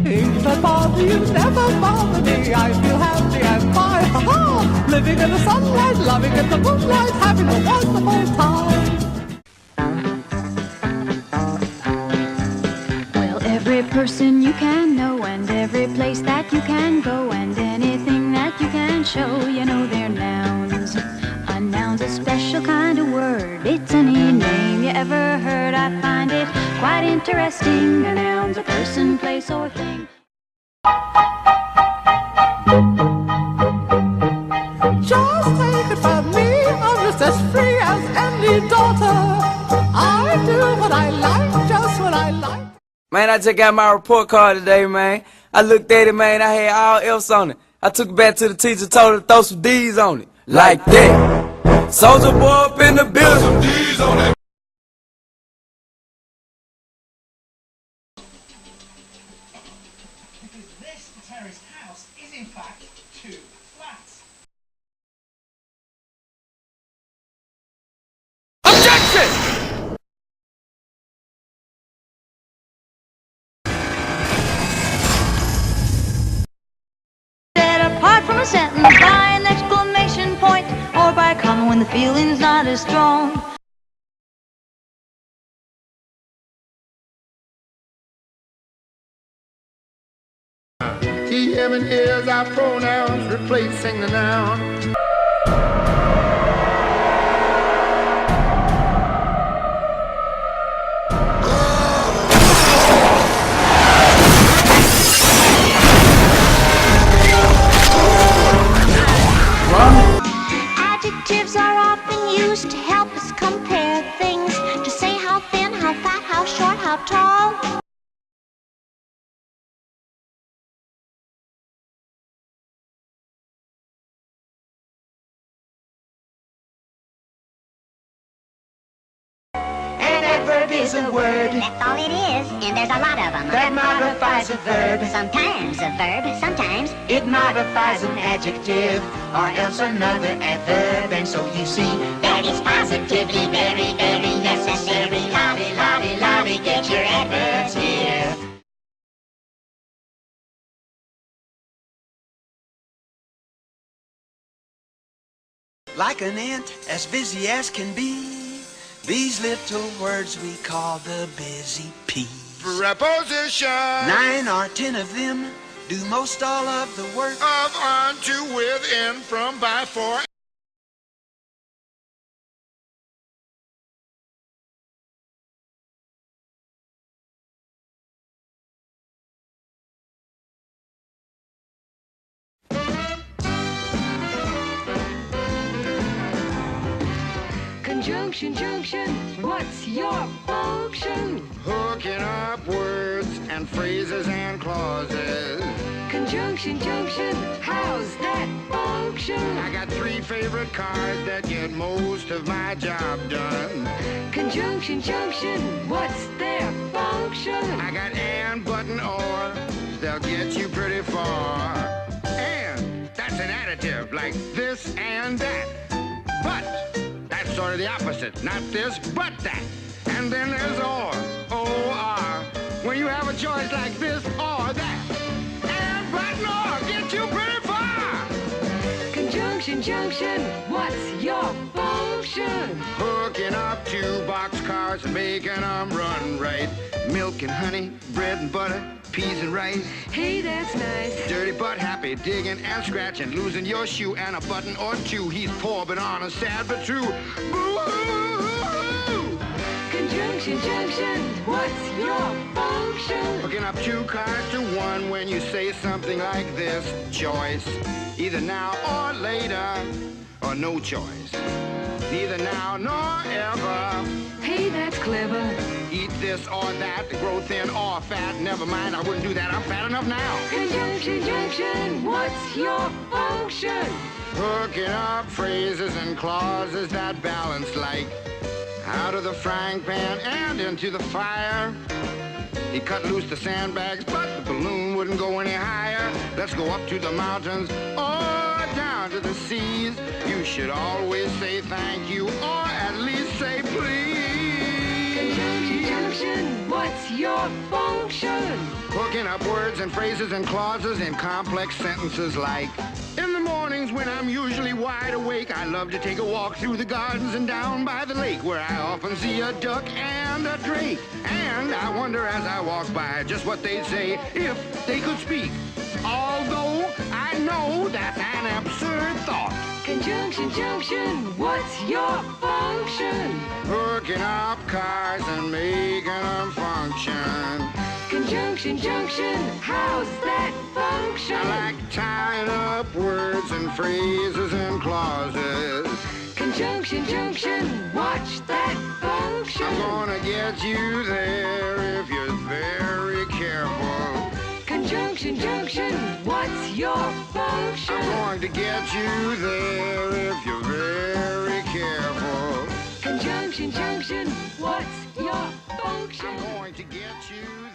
If I bother you, never bother me. I feel happy and fine. Ha-ha! Living in the sunlight, loving in the moonlight, having a wonderful time. Well, every person you can know, and every place that you can go, and anything that you can show, you know they're nouns. A noun's a special kind of word. It's any name you ever heard. I find it quite interesting. A noun's a person, place, or thing. Just take it from me, I'm just as free as any daughter. I do what I like, just what I like. Man, I just got my report card today, man. I looked at it, man, I had all else on it. I took it back to the teacher, told her to throw some D's on it. Like that. Soldier boy up in the building. Some D's on it. This terrace house is in fact 2 flats. Objection! Set apart from a sentence by an exclamation point, or by a comma when the feeling's not as strong. He, him, and his are pronouns replacing the noun. Adjectives are often used to help us compare things, to say how thin, how fat, how short, how tall. An adverb is a word That's all it is, and there's a lot of them. that modifies a verb. Sometimes a verb, sometimes. It modifies an adjective or else another adverb. And so you see that it's positively very, very necessary. Lolly, lolly, lolly, get your adverbs here. Like an ant, as busy as can be, these little words we call the busy peas. Preposition 9 or 10 of them do most all of the work. of, on, to, with, in, from, by, for. Conjunction, junction, what's your function? Hooking up words and phrases and clauses. Conjunction, junction, how's that function? I got 3 favorite cars that get most of my job done. Conjunction, junction, what's their function? I got and, but, and, or. They'll get you pretty far. And, that's an additive, like this and that. But, that's sort of the opposite. Not this, but that. And then there's or. O-R. When you have a choice like this or that. And, but, and, or get you pretty far. Conjunction, junction, what's your function? Hooking up 2 boxcars and making them run right. Milk and honey, bread and butter, peas and rice. Hey, that's nice. Dirty but happy, digging and scratching, losing your shoe and a button or 2. He's poor but honest, sad but true. Boo-hoo! Conjunction, junction, what's your function? Hooking up 2 cars to 1 when you say something like this. Choice, either now or later, or no choice. Neither now nor ever. Hey, that's clever. Eat this or that, grow thin or fat. Never mind, I wouldn't do that. I'm fat enough now. Conjunction, junction, what's your function? Hooking up phrases and clauses that balance like out of the frying pan and into the fire. He cut loose the sandbags, but the balloon wouldn't go any higher. Let's go up to the mountains or down to the seas. You should always say thank you or at least say please. Conjunction, junction. Conjunction, what's your function? Hooking up words and phrases and clauses in complex sentences like, in the mornings when I'm usually wide awake, I love to take a walk through the gardens and down by the lake, where I often see a duck and a drake. And I wonder as I walk by just what they'd say if they could speak. Although I know that's an absurd thought. Conjunction, junction, what's your function? Hooking up cars and making them function. Conjunction, junction, how's that function? I like tying up words and phrases and clauses. Conjunction, junction, watch that function. I'm gonna get you there if you're very careful. Conjunction, junction, what's your function? I'm going to get you there if you're very careful. Conjunction, junction, what's your function? I'm going to get you